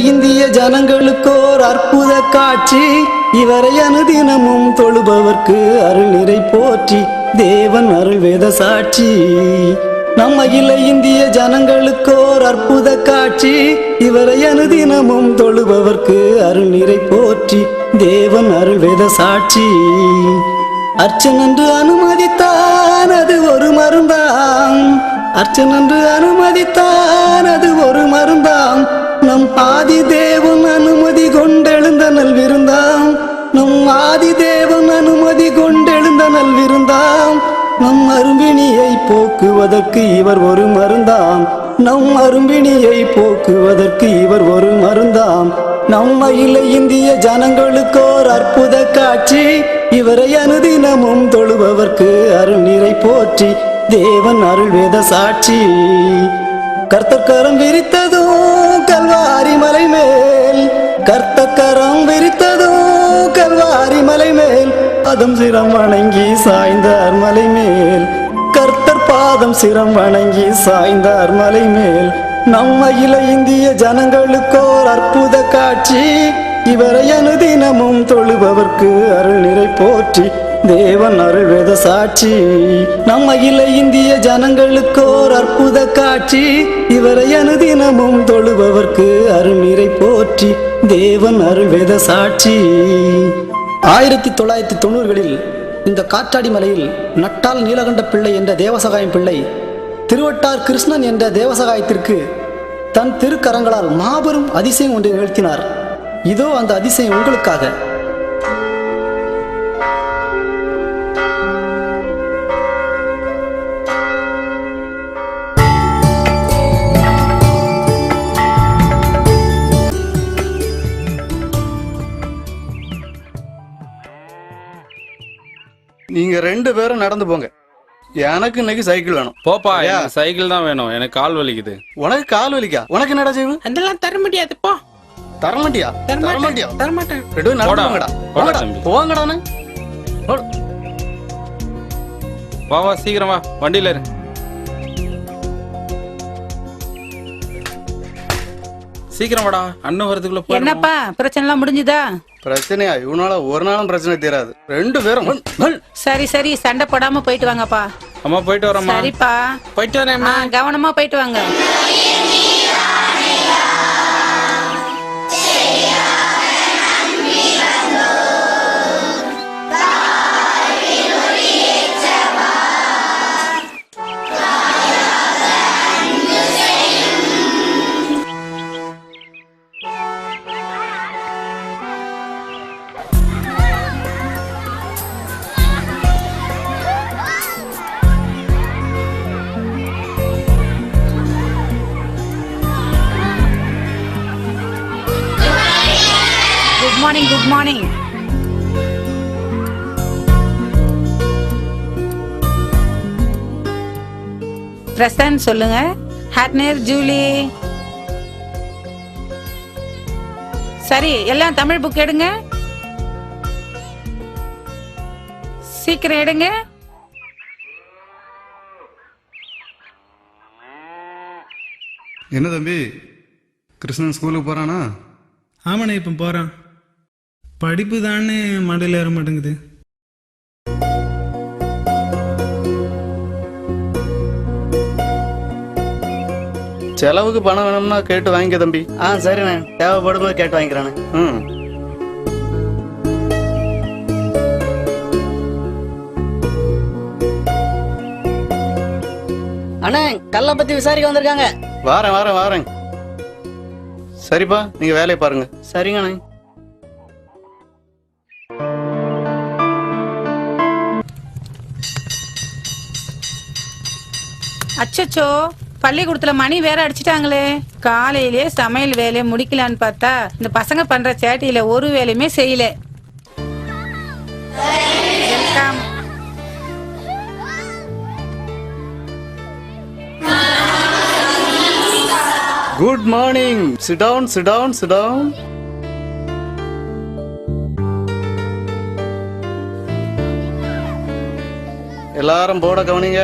இந்திய ஜனங்களுக்கோர் அற்புத காட்சி, இவரை அனுதினமும் தொழுபவர்க்கு அருள் நிறை போற்றி, தேவன் அருள் வேத சாட்சி. நம்ம இந்திய ஜனங்களுக்கோர் அற்புத காட்சி, இவரை அனுதினமும் தொழுபவர்க்கு அருள் நிறை போற்றி, தேவன் அருள் வேத சாட்சி. அர்ச்சனன்று அனுமதித்தான் அது ஒரு மருந்தாம், அர்ச்சனன்று அனுமதித்தான் அது ஒரு மருந்தாம், நம் ஆதி தேவன் அனுமதி கொண்டெழுந்த நல்விருந்தாம், நம் ஆதி தேவன் அனுமதி கொண்டெழுந்த நல்விருந்தாம், நம் அரும்பிணியை போக்குவதற்கு இவர் ஒரு மருந்தாம், நம் அரும்பிணியை போக்குவதற்கு இவர் ஒரு மருந்தாம். நம்ம இந்திய ஜனங்களுக்கோர் அற்புத காட்சி, இவரை அனுதினமும் தொழுபவர்க்கு அருள் நிறை போற்றி, தேவன் அருள் வேத சாட்சி. கர்த்தக்கரம் விரித்ததோ கல்வாரி மலை மேல், கர்த்தக்கரம் விரித்ததோ கல்வாரி மலை மேல், பாதம் சிரம் வணங்கி சாய்ந்தார் மலை மேல், கர்த்தர் பாதம் சிரம் வணங்கி சாய்ந்தார் மலை மேல். நம்ம இந்திய ஜனங்களுக்கோர் அற்புத காட்சி, இவரை அனுதினமும் தொழுபவர்க்கு அருள் நிறை போற்றி, தேவன் அருள் வேத சாட்சி. நம்ம இந்திய ஜனங்களுக்கோர் அற்புத காட்சி, இவரை அனுதினமும் தொழுபவர்க்கு அருள் நிறை போற்றி, தேவன் அருள் வேத சாட்சி. 1990களில் இந்த காற்றாடி மலையில் நட்டால் நீலகண்ட பிள்ளை என்ற தேவசகாயம் பிள்ளை திருவட்டார் கிருஷ்ணன் என்ற தேவசகாயத்திற்கு தன் திருக்கரங்களால் மாபெரும் அதிசயம் ஒன்றை நிகழ்த்தினார். இதோ அந்த அதிசயம் உங்களுக்காக. நீங்க 2 பேரும் நடந்து போங்க, எனக்கு இன்னைக்கு சைக்கிள் வேணும். போப்பா, எனக்கு சைக்கிள் தான் வேணும், எனக்கு கால் வலிக்குது. உனக்கு கால் வலிக்கா? உனக்கு என்னடா செய்வு? அதெல்லாம் தர முடியாது, போ. தர மாட்டியா? தர மாட்டியா? தர மாட்டேன். ரெண்டு நடந்து போங்கடா. போங்கடானே. வா வா, சீக்கிரம் வா, வண்டியில இரு. சீக்கிரம் வாடா, அண்ணன் வரதுக்குள்ள போ. என்னப்பா பிரச்சனை எல்லாம் முடிஞ்சுதா? பிரச்சனையா? இவனால ஒரு நாளும் பிரச்சனை தீராது. 2 பேரும் சரி சரி, சண்டை போடாம போயிட்டு வாங்கப்பா. அம்மா போயிட்டு வரேம்மா. சரிப்பா, போயிட்டு வரேம்மா. கவனமா போயிட்டு வாங்க. Good morning. பிரசன்ட் சொல்லுங்க. ஹாட்னர் ஜூலி. சரி, எல்லாம் தமிழ் புக் எடுங்க, சீக்கிரம் எடுங்க. என்ன தம்பி, கிருஷ்ணன் ஸ்கூலுக்கு போறானா? ஆமாண்ணே, இப்போ போறான். படிப்பு தானே மண்டையில் ஏற மாட்டேங்குது. செலவுக்கு பணம் வேணும்னா கேட்டு வாங்கிக்க தம்பி. சரிண்ணே, தேவைப்படும் போது கேட்டு வாங்கிக்கிறானே. அண்ணே, கல்லை பத்தி விசாரிக்க வந்திருக்காங்க. வாரேன் வாரேன் வாரேன். சரிப்பா, நீங்க வேலையை பாருங்க. சரிங்கண்ணே. அச்சச்சோ, பள்ளிக்கூடத்துல மணி வேற அடிச்சிட்டாங்களே. காலையிலே சமையல் வேலையை முடிக்கலான்னு பார்த்தா இந்த பசங்க பண்ற சேட்டியில ஒரு வேலையுமே செய்யல. Welcome. Good morning. Sit down, sit down, sit down. எல்லாரும் போட கவனிங்க.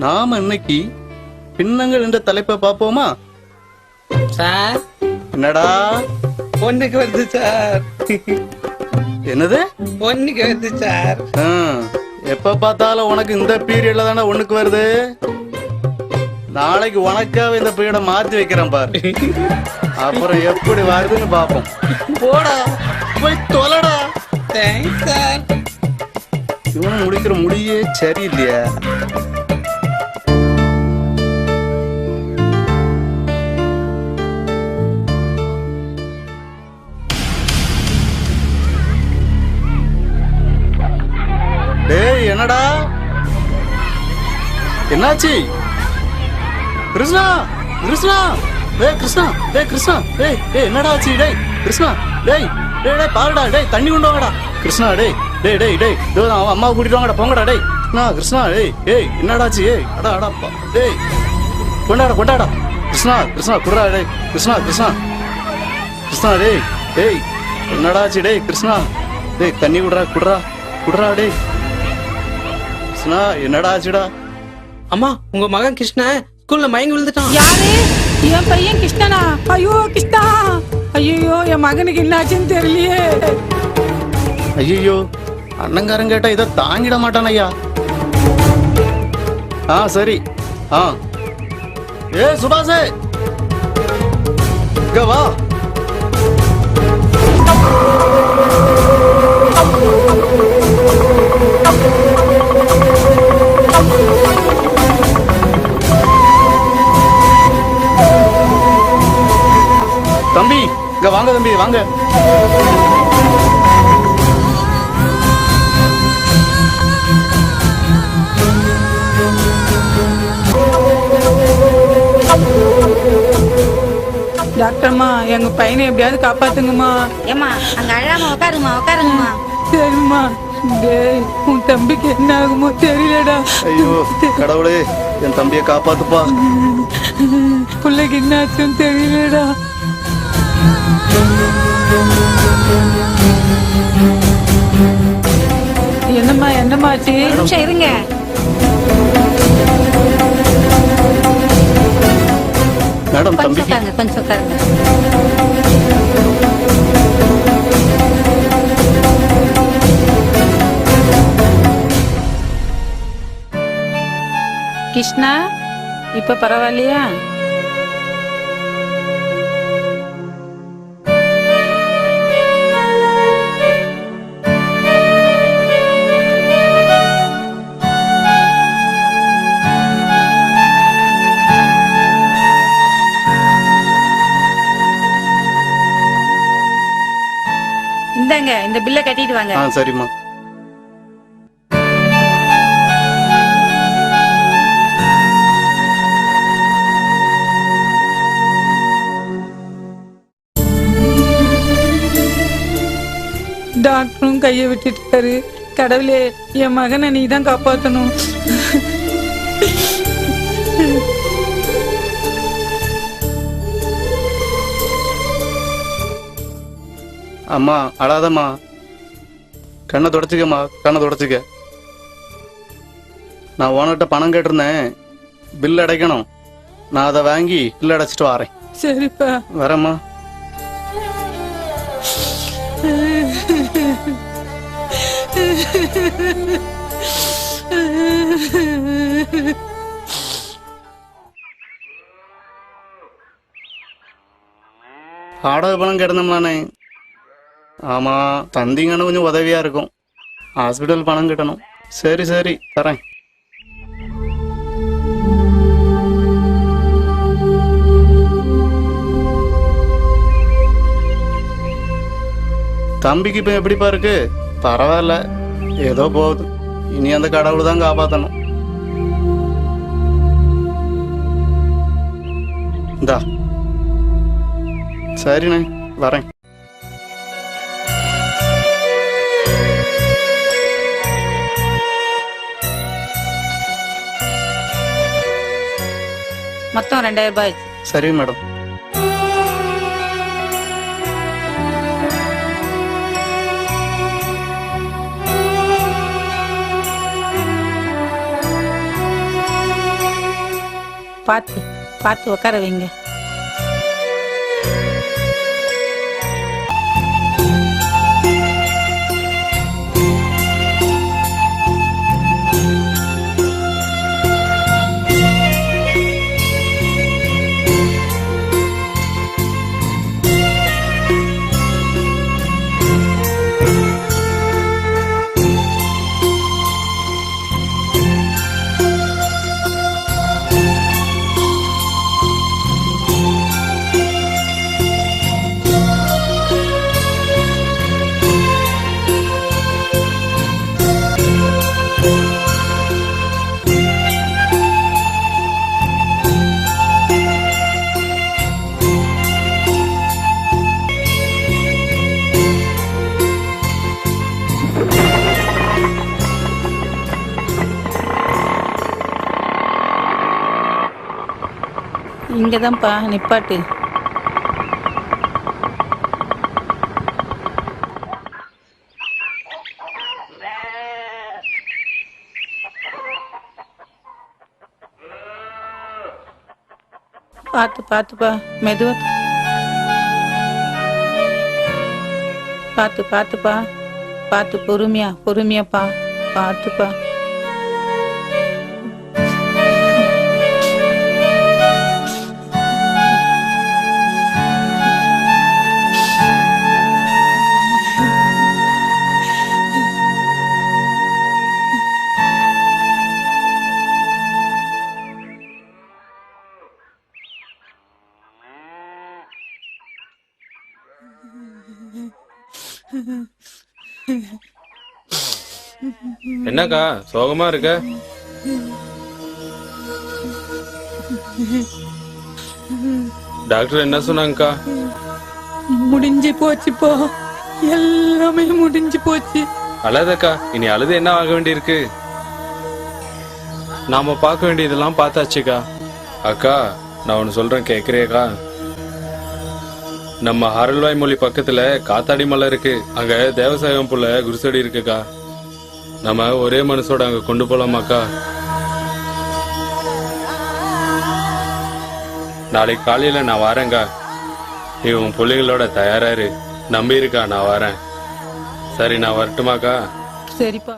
நாம இன்னைக்கு பின்னங்கள் என்ற தலைப்பை பார்ப்போமா? சார் என்னடா பொண்ணுக்கு வருது சார். என்னது? பொண்ணுக்கு வருது சார். ஆ, எப்ப பார்த்தாலும் உனக்கு இந்த பீரியட்ல தானே ஒண்ணுக்கு வருது. நாளைக்கு உனக்காக இந்த பீரியட மாத்தி வைக்கிறேன் பாரு. அப்புறம் எப்படி வருதுன்னு பாப்போம். போடா போய் தொலைடா. Thanks sir. இவனை முடிக்கிற முடியே சரியில்லையா? டேய் என்னடா என்னாச்சு? கிருஷ்ணா கிருஷ்ணா டேய் கிருஷ்ணா டேய் கிருஷ்ணா டேய் டேய் என்னடா ஆச்சு? டேய் கிருஷ்ணா டேய் டேய் டேய் பாருடா. டேய் தண்ணி கொண்டு வாங்கடா. கிருஷ்ணா டேய் டேய் டேய் டேய் அவன் அம்மாவை கூட்டிட்டு வாங்கடா. போங்கடா. டேய் கிருஷ்ணா டேய் டேய் என்னடாச்சு? ஏய் அடா அடா டேய் கொண்டாடா. கிருஷ்ணா கிருஷ்ணா குடுறா. டேய் கிருஷ்ணா கிருஷ்ணா கிருஷ்ணா டேய் டேய் என்னடாச்சு? டேய் கிருஷ்ணா டேய் தண்ணி குடுறா டேய். கிருஷ்ணா என்னடா ஆச்சுடா? அம்மா உங்க மகன் கிருஷ்ணன் ஸ்கூல்ல மயங்கி விழுந்துட்டான். யாரு? என் பையன் கிருஷ்ணனா? ஐயோ கிருஷ்ணா, ஐயோ என் மகனுக்கு என்னாச்சுன்னு தெரியலையே. ஐயோ அண்ணங்காரன் கேட்டா இதை தாங்கிட மாட்டான் ஐயா. ஆ சரி. ஆ ஏ சுபாஷே இங்க வா. தம்பி இங்க வாங்க. தம்பி வாங்க. டாக்டர்மா எங்க பையனை எப்படியாவது காப்பாத்துங்கம்மா. ஏமா அங்க அழாம உட்காருங்கம்மா. சரிம்மா. டேய் உன் தம்பிக்கு என்ன ஆகுமோ தெரியலடா. ஐயோ கடவுளே என் தம்பியை காப்பாத்துப்பா. பிள்ளைக்கு என்ன ஆச்சுன்னு தெரியலடா. என்னம்மா ஆச்சு? நிமிஷம் இருங்க. மேடம் கொஞ்சம் தம்பிக்கு உட்காருங்க, கொஞ்சம் உட்காருங்க. கிருஷ்ணா இப்ப பரவாயில்லையா? இந்தாங்க இந்த பில்லை கட்டிட்டு வாங்க. ஆ சரிம்மா. டாக்டரும் கையை விட்டுட்டாரு. கடவுளே என் மகனை நீ தான் காப்பாத்தணும். அம்மா அழாதம்மா. கண்ணை தொடச்சிக்கம்மா. கண்ணை தொடச்சிக்க. நான் ஓனர்கிட்ட பணம் கேட்டிருந்தேன். பில் அடைக்கணும். நான் அதை வாங்கி பில் அடைச்சிட்டு வரேன். சரிப்பா வரேம்மா. வாடகை பணம் கேட்டிருந்தோம்லானே. ஆமா தந்தீங்கன்னு கொஞ்சம் உதவியா இருக்கும். ஹாஸ்பிட்டல் பணம் கட்டணும். சரி சரி தரேன். தம்பிக்கு இப்ப எப்படிப்பா இருக்கு? பரவாயில்ல, ஏதோ போகுது. இனி அந்த கடவுள் தான் காப்பாத்தணும். இந்தா சரிண்ணே வரேன். மொத்தம் 2000 ரூபாய். சரி மேடம். பார்த்து பார்த்து உட்கார வைங்க. இங்கதான்ப்பா நிப்பாட்டு. பார்த்து பார்த்துப்பா, மெதுவா பார்த்து பார்த்துப்பா, பார்த்து பொறுமையா பொறுமையாப்பா, பார்த்துப்பா. என்னக்கா சோகமா இருக்க? டாக்டர் என்ன சொன்னாங்கக்கா? முடிஞ்சு போச்சுப்பா, எல்லாமே முடிஞ்சு போச்சு. அழாதக்கா, இனி அழுது என்ன ஆக வேண்டியிருக்கு? நாம பார்க்க வேண்டியதெல்லாம் பார்த்தாச்சுக்கா. அக்கா நான் ஒன்னு சொல்றேன், கேக்குறியக்கா? நம்ம ஹரல்வாய் மொழி பக்கத்துல காத்தாடி மலை இருக்கு, அங்க தேவசாயம் புள்ள குருசடி இருக்குக்கா. நம்ம ஒரே மனசோட அங்க கொண்டு போலாமாக்கா? நாளைக்கு காலையில நான் வரேன்க்கா. நீ உன் பிள்ளைங்களோட தயாராரு, நம்பி இருக்கா, நான் வரேன். சரி நான் வரட்டுமாக்கா? சரிப்பா.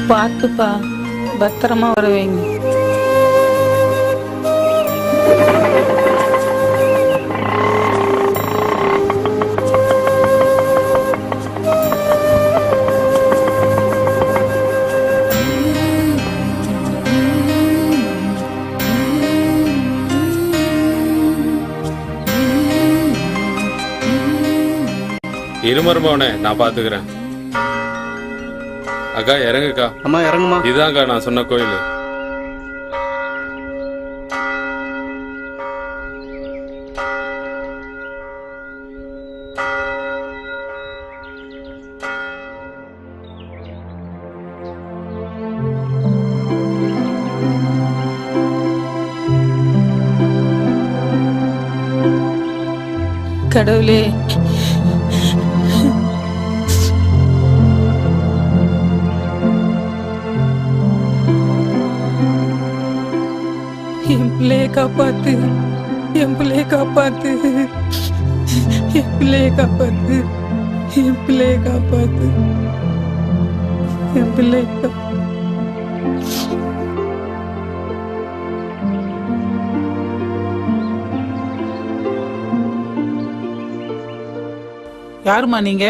பார்த்துப்பா, பத்திரமா வர வைங்க. இருமருமவனே நான் பாத்துக்கிறேன். அக்கா இறங்குக்கா. அம்மா இறங்குமா. இதான்க்கா நான் சொன்ன கோயில். கடவுளே, என் பிள்ளைய காப்பாத்து, என் பிள்ளைய காப்பாத்து, என் பிள்ளைய காப்பாத்து, என் பிள்ளைய காப்பாத்து, என் பிள்ளைய யாருமா நீங்க?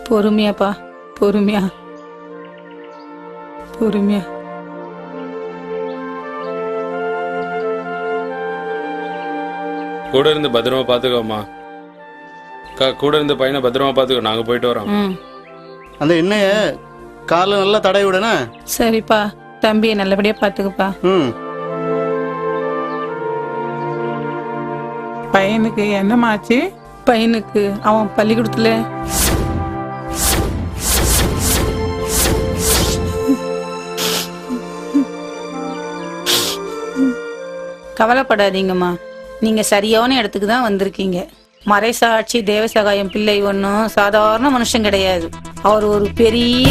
பொறுமையாப்பா, பொறுமையா பொறுமையா. கூட இருந்து பத்திரமா பாத்துக்கோமா. அக்கா கூட இருந்து பையனை பத்திரமா பாத்துக்கோ, நாங்க போயிட்டு வரோம். அந்த எண்ணெய காலில் நல்லா தடவி விடனே. சரிப்பா, தம்பியை நல்லபடியா பாத்துக்குப்பா. ம். பையனுக்கு என்னமாச்சு? பையனுக்கு அவன் பள்ளிக்கூடத்துல கவலைப்படாதீங்கம்மா, நீங்க சரியான இடத்துக்கு தான் வந்திருக்கீங்க. மறைசாட்சி தேவசகாயம் பிள்ளை ஒன்றும் சாதாரண மனுஷன் கிடையாது. அவர் ஒரு பெரிய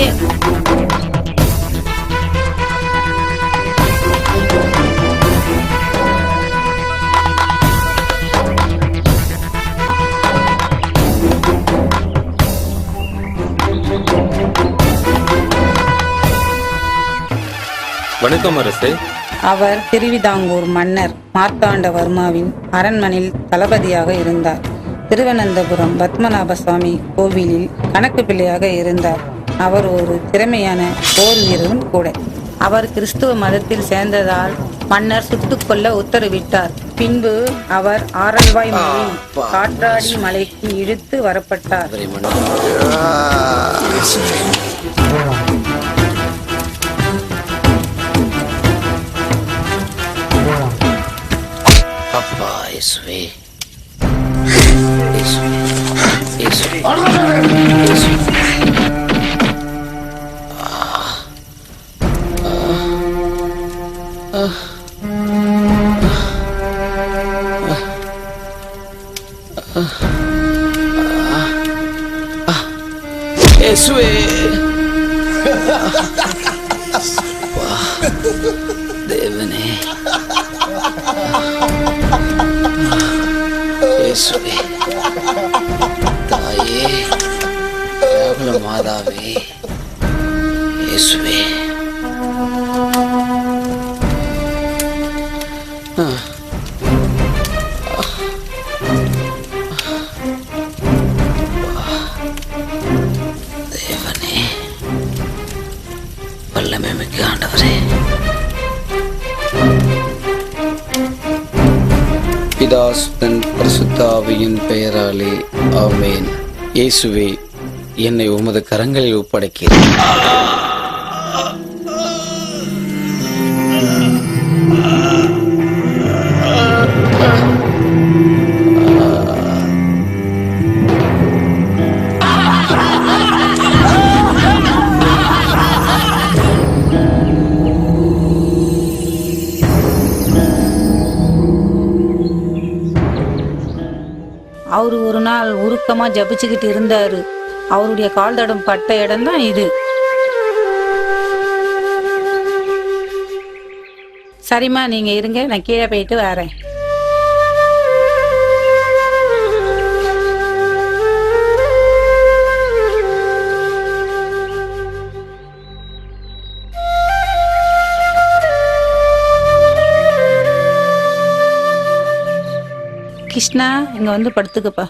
வணக்கம் அரசே. அவர் திருவிதாங்கூர் மன்னர் மார்த்தாண்டவர்மாவின் அரண்மனையில் தளபதியாக இருந்தார். திருவனந்தபுரம் பத்மநாப சுவாமி கோவிலில் கணக்கு பிள்ளையாக இருந்தார். அவர் ஒரு திறமையான போர் வீரரும் கூட. அவர் கிறிஸ்துவ மதத்தில் சேர்ந்ததால் மன்னர் சுட்டுக்கொள்ள உத்தரவிட்டார். பின்பு அவர் ஆரல்வாய் மலையில் காற்றாடி மலைக்கு இழுத்து வரப்பட்டார். அப்பா இயேசுவே, இயேசுவே, இயேசுவே, இயேசுவே. இயேசுவே, தேவனே, இயேசுவே, தாயே, கேவல மாதாவே, இயேசுவே. தேவனே, வல்லமை மிக்க ஆண்டவரே, பிதாசுதன் பரிசுத்த ஆவியின் பெயராலே ஆமென். இயேசுவே, என்னை உமது கரங்களில் ஒப்படைக்கிறேன். அவரு ஒரு நாள் உருக்கமா ஜபிச்சுக்கிட்டு இருந்தாரு. அவருடைய கால் தடம் பட்ட இடம் தான் இது. சரிம்மா, நீங்க இருங்க, நான் கீழே போயிட்டு வரேன். கிருஷ்ணா, இங்க வந்து படுத்துக்கப்பா.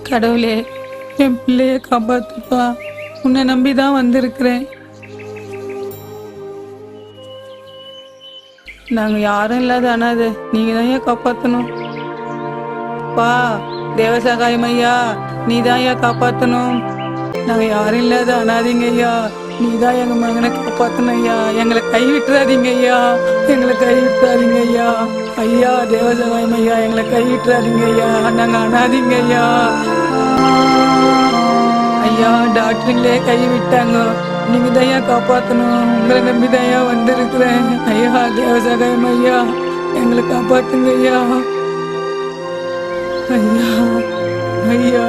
கடவுளே, என் பிள்ளைய காப்பாத்துப்பா. உன்னை நம்பிதான் வந்திருக்கிறேன். நாங்க யாரும் இல்லாத அனாதை, நீங்க தான் ஏன் காப்பாத்தணும். பா தேவசகாயம் ஐயா, நீதான் ஐயா காப்பாத்தணும். நாங்க யாரும் இல்லாத அனாதைங்க ஐயா, நீதான் எங்க மகனை காப்பாத்தணும் ஐயா. எங்களை கைவிட்டுறாதீங்க ஐயா, எங்களை கைவிட்டுறாதீங்க ஐயா. ஐயா தேவசகாயம் ஐயா, எங்களை கைவிட்டுறாதீங்க ஐயா. நாங்க அனாதைங்க ஐயா. ஐயா, டாக்டருங்களே கைவிட்டாங்க, நீங்க தயா காப்பாத்தணும். உங்களை நம்பி தயா வந்திருக்கிறேன். ஐயா தேவசகாயம் ஐயா, எங்களை காப்பாத்துங்க ஐயா. ஐயா ஐயா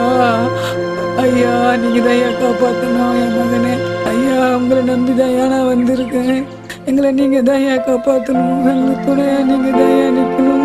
ஐயா, நீங்க தயா காப்பாத்தணும் என் மகனே. ஐயா, உங்களை நம்பி தயா நான் வந்திருக்கேன். எங்களை நீங்க தயா காப்பாத்தணும். எங்களை துணையா நீங்க தயா நிக்கணும்.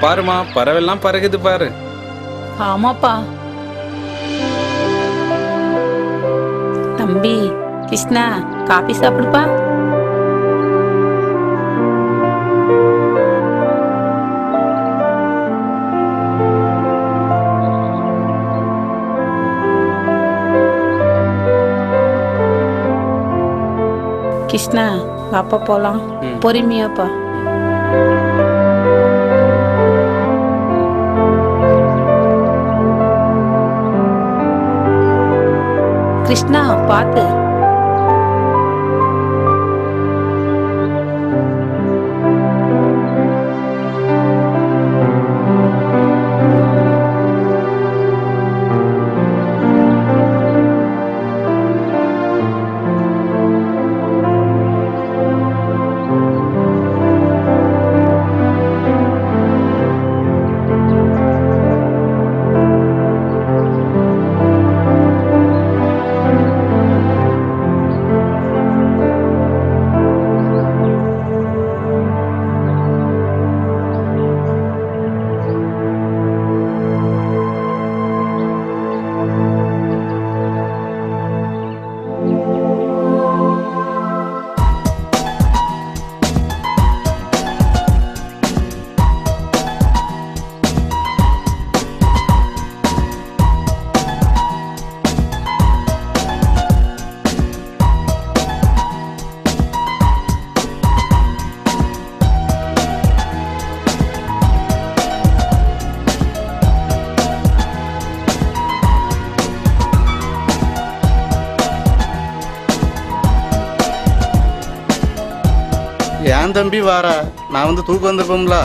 பாருமா, பறவைலாம் பறகுது பாரு. ஆமாப்பா. தம்பி கிருஷ்ணா, காபி சாப்பிடுப்பா. கிருஷ்ணா, பாப்பா போலாம். பொறுமையாப்பா. கிருஷ்ணா பாத்து. ஏன் தம்பி வாரா? நான் வந்து தூக்கம் வந்திருப்போம்ல.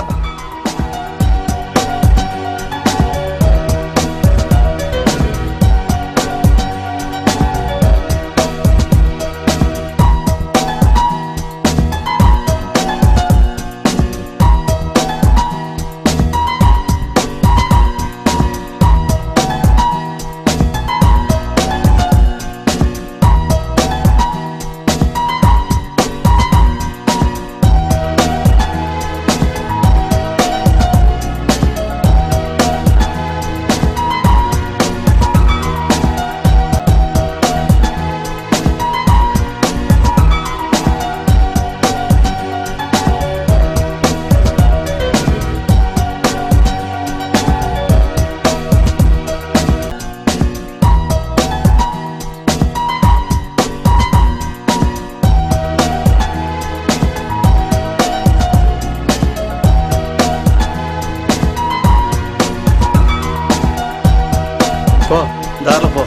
போ, தாராள போ.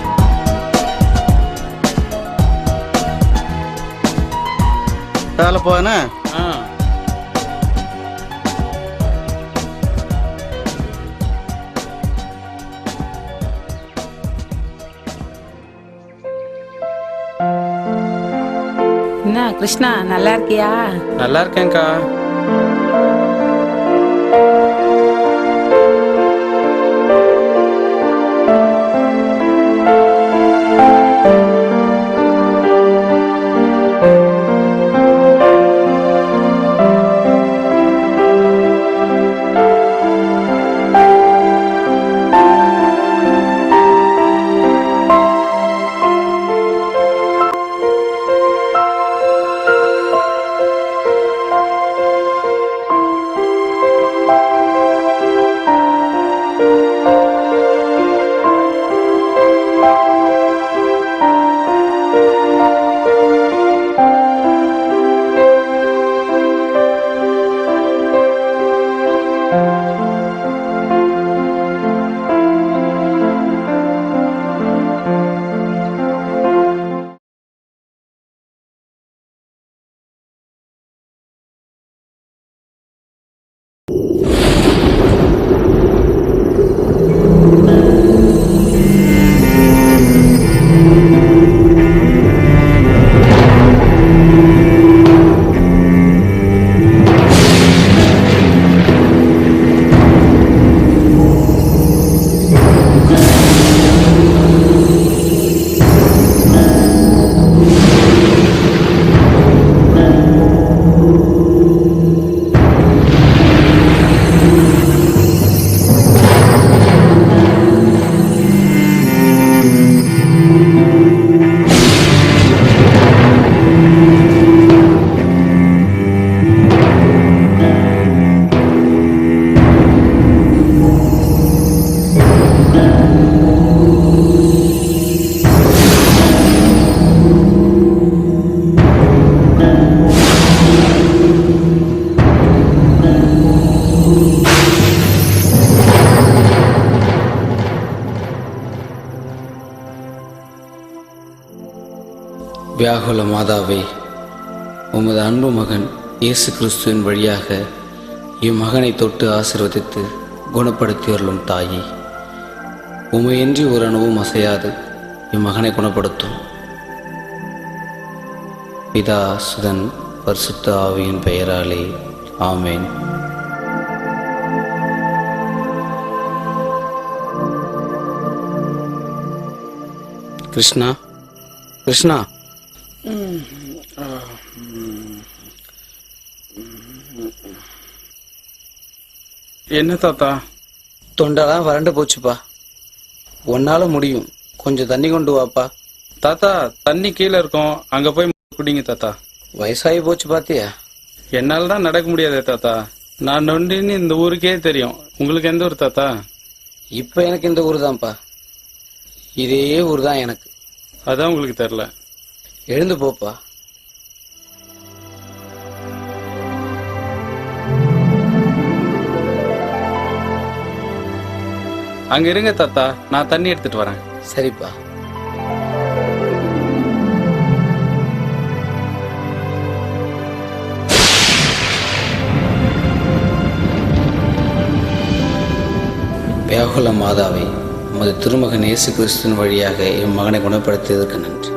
தாராள போன. என்ன கிருஷ்ணா, நல்லா இருக்கியா? நல்லா இருக்கேன்க்கா. வியாகுல மாதாவே, உமது அன்பு மகன் இயேசு கிறிஸ்துவின் வழியாக இம்மகனை தொட்டு ஆசீர்வதித்து குணப்படுத்தியருளும் தாயே, உமையின்றி ஒரு அணுவும் அசையாது இம்மகனை குணப்படுத்தும். பிதா சுதன் பரிசுத்த ஆவியின் பெயராலே ஆமேன். கிருஷ்ணா, கிருஷ்ணா, என்ன தாத்தா? தொண்டெல்லாம் வறண்டு போச்சுப்பா. உன்னால முடியும், கொஞ்சம் தண்ணி கொண்டு வாப்பா. தாத்தா, தண்ணி கீழே இருக்கும், அங்க போய் குடிங்க தாத்தா. வயசாகி போச்சு பாத்தியா? என்னால தான் நடக்க முடியாது தாத்தா. நான் நொண்டின்னு இந்த ஊருக்கே தெரியும். உங்களுக்கு எந்த ஊர் தாத்தா? இப்ப எனக்கு இந்த ஊர் தான்ப்பா. இதே ஊர் தான் எனக்கு. அதான் உங்களுக்கு தெரியல. எழுந்து போப்பா. அங்க இருங்க தாத்தா, நான் தண்ணி எடுத்துட்டு வரேன். சரிப்பா. வியாகுல மாதாவை, உமது திருமகன் இயேசு கிறிஸ்துவின் வழியாக என் மகனை குணப்படுத்தியதற்கு நன்றி.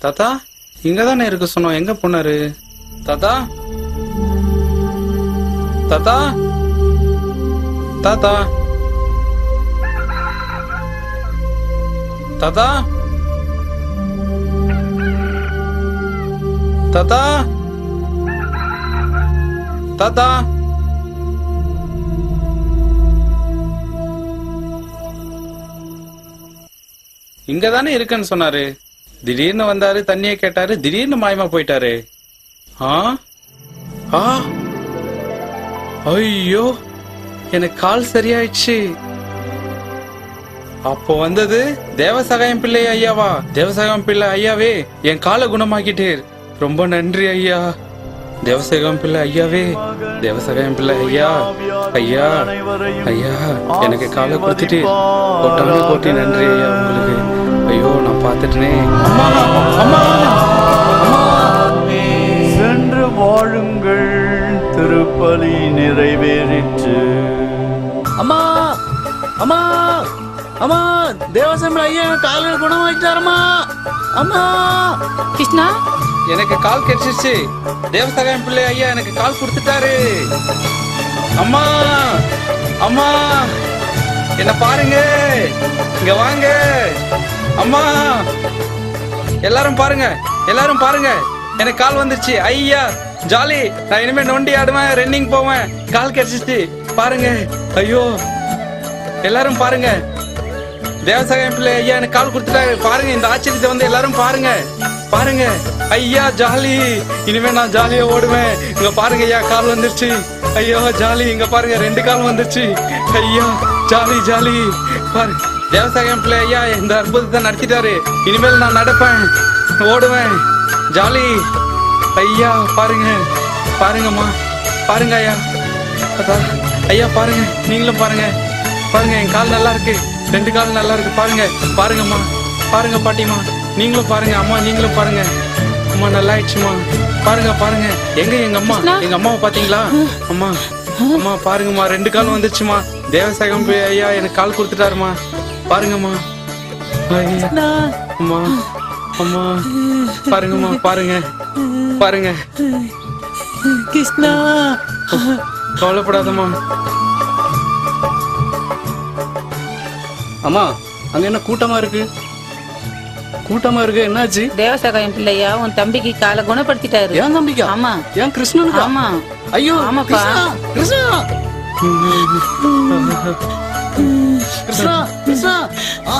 தாத்தா, இங்கதானே இருக்க சொன்னோம், எங்க போனாரு? தாத்தா, தாத்தா, தாத்தா, தாத்தா, தாத்தா, தாத்தா, இங்கதானே இருக்கன்னு சொன்னாரு. திடீர்னு வந்தாரு, தண்ணியை கேட்டாரு, திடீர்னு மாயமா போயிட்டாரு. ஐயோ, எனக்கு கால் சரியாயிடுச்சு. அப்போ வந்தது தேவசகாயம் பிள்ளை ஐயாவா? தேவசகாயம் பிள்ளை ஐயாவே, என் காலை குணமாக்கிட்டீர். ரொம்ப நன்றி ஐயா. தேவசகாயம் பிள்ளை ஐயாவே, தேவசகாயம் பிள்ளை ஐயா, ஐயா, ஐயா, எனக்கு காலை கொடுத்துட்டு கொட்டாமே கொட்டி நன்றி ஐயா உங்களுக்கு. ஐயோ, நான் பார்த்துட்டேனே. அம்மா, அம்மா, சென்று வாழுங்கள், திருப்பலி நிறைவேறிற்று. அம்மா, அம்மா, அம்மா, தேவசம் ஐயா காலில் குணமாயிட்டாரம்மா. அம்மா, கிருஷ்ணா, எனக்கு கால் கிடைச்சிருச்சு. தேவசகாயம் பிள்ளை ஐயா எனக்கு கால் கொடுத்துட்டாரு. அம்மா, அம்மா, என்ன பாருங்க, இங்க வாங்க. அம்மா, எல்லாரும் பாருங்க, எல்லாரும் பாருங்க, எனக்கு கால் வந்துருச்சு. ஐயா ஜாலி, நான் இனிமே நொண்டி ஆடுவேன், ரன்னிங் போவேன், கால் கிடைச்சிச்சு. பாருங்க, ஐயோ, எல்லாரும் பாருங்க, தேவசகாயம் பிள்ளை ஐயா எனக்கு கால் கொடுத்துட்டாரு. பாருங்க, இந்த ஆச்சரியத்தை வந்து எல்லாரும் பாருங்க, பாருங்க. ஐயா ஜாலி, இனிமே நான் ஜாலியா ஓடுவேன். இங்க பாருங்க ஐயா, கால் வந்துருச்சு. ஐயோ ஜாலி, இங்க பாருங்க 2 கால் வந்துருச்சு. ஐயா ஜாலி, ஜாலி. பாரு, தேவசகாயம் பிள்ளை ஐயா இந்த அற்புதத்தை நடத்திட்டாரு. இனிமேல் நான் நடப்பேன், ஓடுவேன். ஜாலி ஐயா, பாருங்க, பாருங்கம்மா, பாருங்க ஐயா. அதான் ஐயா, பாருங்க, நீங்களும் பாருங்க, பாருங்க, என் கால் நல்லா இருக்கு, 2 கால் நல்லா இருக்கு. பாருங்க, பாருங்கம்மா, பாருங்க பாட்டிமா, நீங்களும் பாருங்க. அம்மா, நீங்களும் பாருங்க. அம்மா, நல்லா ஆயிடுச்சுமா. பாருங்க, பாருங்க. எங்க எங்க அம்மா? எங்க அம்மாவை பாத்தீங்களா? அம்மா, அம்மா, பாருங்கம்மா, 2 கால் வந்துருச்சுமா. தேவசகாயம் ஐயா எனக்கு கால் கொடுத்துட்டாருமா. பாருங்கம்மா. ஐயா, அம்மா, அம்மா, பாருங்கம்மா, பாருங்க, பாருங்க. கிருஷ்ணா, கவலைப்படாதம்மா. அம்மா, அங்க என்ன கூட்டமா இருக்கு? கூட்டமா இருக்கு, என்னாச்சு? தேவசகாயம் பிள்ளையா உன் தம்பிக்கு காலை குணப்படுத்திட்டாரு. ஏன் தம்பிக்கா? ஆமா. ஏன் கிருஷ்ணனுக்கு? ஆமா. ஐயோ, ஆமாப்பா. கிருஷ்ணா, கிருஷ்ணா, கிருஷ்ணா.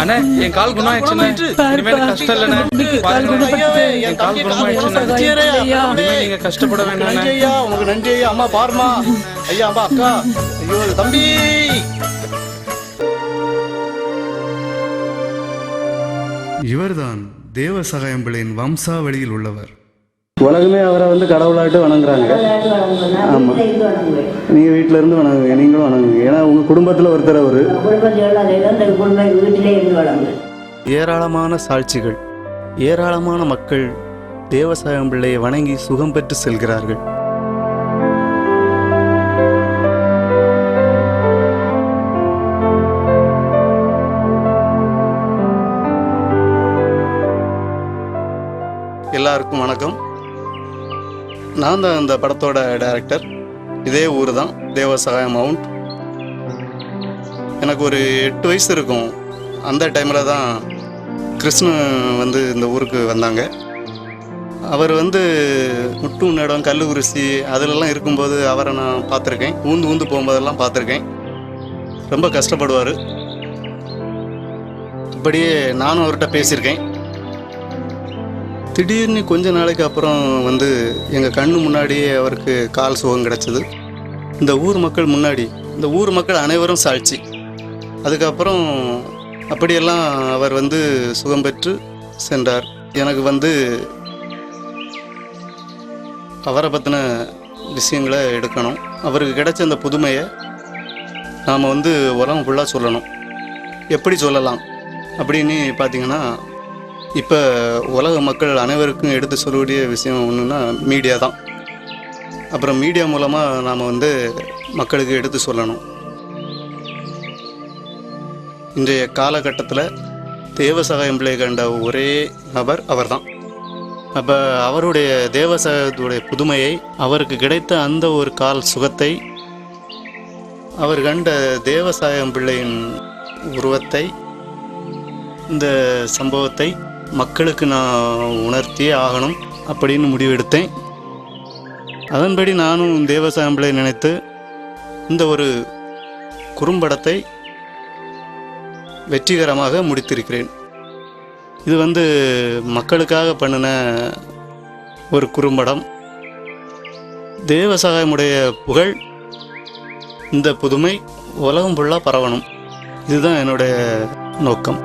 அண்ணே, என் கால் குணம் ஆயிடுச்சுண்ணே. இனிமே எனக்கு கஷ்டம் இல்லைண்ணே. பாருங்க, என் கால் குணம் ஆயிடுச்சுண்ணே. இனிமே நீங்க கஷ்டப்பட வேண்டாம். நன்றி ஐயா, உங்களுக்கு நன்றி ஐயா. அம்மா பாருமா, ஐயா, அம்மா, அக்கா. ஐயோ தம்பி. இவர்தான் தேவசகாயம் பிள்ளையின் வம்சாவளியில் உள்ளவர். உலகமே அவரை வந்து கடவுளாட்டு வணங்குறாங்க. ஆமாம், நீங்கள் வீட்டில் இருந்து வணங்குங்க, நீங்களும் வணங்குங்க. ஏன்னா உங்கள் குடும்பத்தில் ஒருத்தர் அவர். ஏராளமான சாட்சிகள், ஏராளமான மக்கள் தேவசாயம் பிள்ளையை வணங்கி சுகம் பெற்று செல்கிறார்கள். எல்லாருக்கும் வணக்கம். நான் தான் இந்த படத்தோட டைரக்டர். இதே ஊர் தான், தேவசகாயம் மவுண்ட். எனக்கு ஒரு 8 வயசு இருக்கும். அந்த டைமில் தான் கிருஷ்ணன் வந்து இந்த ஊருக்கு வந்தாங்க. அவர் வந்து முட்டு இடம் கல்லுகுரிசி அதிலெல்லாம் இருக்கும்போது அவரை நான் பார்த்துருக்கேன். ஊந்து போகும்போதெல்லாம் பார்த்துருக்கேன். ரொம்ப கஷ்டப்படுவார். அப்படியே நானும் அவர்கிட்ட பேசியிருக்கேன். திடீர்னு கொஞ்ச நாளைக்கு அப்புறம் வந்து எங்கள் கண்ணு முன்னாடியே அவருக்கு கால் சுகம் கிடச்சிது. இந்த ஊர் மக்கள் முன்னாடி, இந்த ஊர் மக்கள் அனைவரும் சாட்சி. அதுக்கப்புறம் அப்படியெல்லாம் அவர் வந்து சுகம் பெற்று சென்றார். எனக்கு வந்து அவரை பற்றின விஷயங்களை எடுக்கணும். அவருக்கு கிடைச்ச அந்த புதுமையை நாம் வந்து உலகம் ஃபுல்லாக சொல்லணும். எப்படி சொல்லலாம் அப்படின்னு பார்த்தீங்கன்னா, இப்போ உலக மக்கள் அனைவருக்கும் எடுத்து சொல்லக்கூடிய விஷயம் ஒன்றுன்னா மீடியா தான். அப்புறம் மீடியா மூலமாக நாம் வந்து மக்களுக்கு எடுத்து சொல்லணும். இன்றைய காலகட்டத்தில் தேவசகாயம் பிள்ளை கண்ட ஒரே நபர் அவர்தான். அப்போ அவருடைய தேவசகாயத்துடைய புதுமையை, அவருக்கு கிடைத்த அந்த ஒரு கால் சுகத்தை, அவர் கண்ட தேவசாயம் பிள்ளையின் உருவத்தை, இந்த சம்பவத்தை மக்களுக்கு நான் உணர்த்தியே ஆகணும் அப்படின்னு முடிவெடுத்தேன். அதன்படி நானும் தேவசாயம் பிள்ளை நினைத்து இந்த ஒரு குறும்படத்தை வெற்றிகரமாக முடித்திருக்கிறேன். இது வந்து மக்களுக்காக பண்ணின ஒரு குறும்படம். தேவசகாயமுடைய புகழ், இந்த புதுமை உலகம் ஃபுல்லாக பரவணும். இதுதான் என்னுடைய நோக்கம்.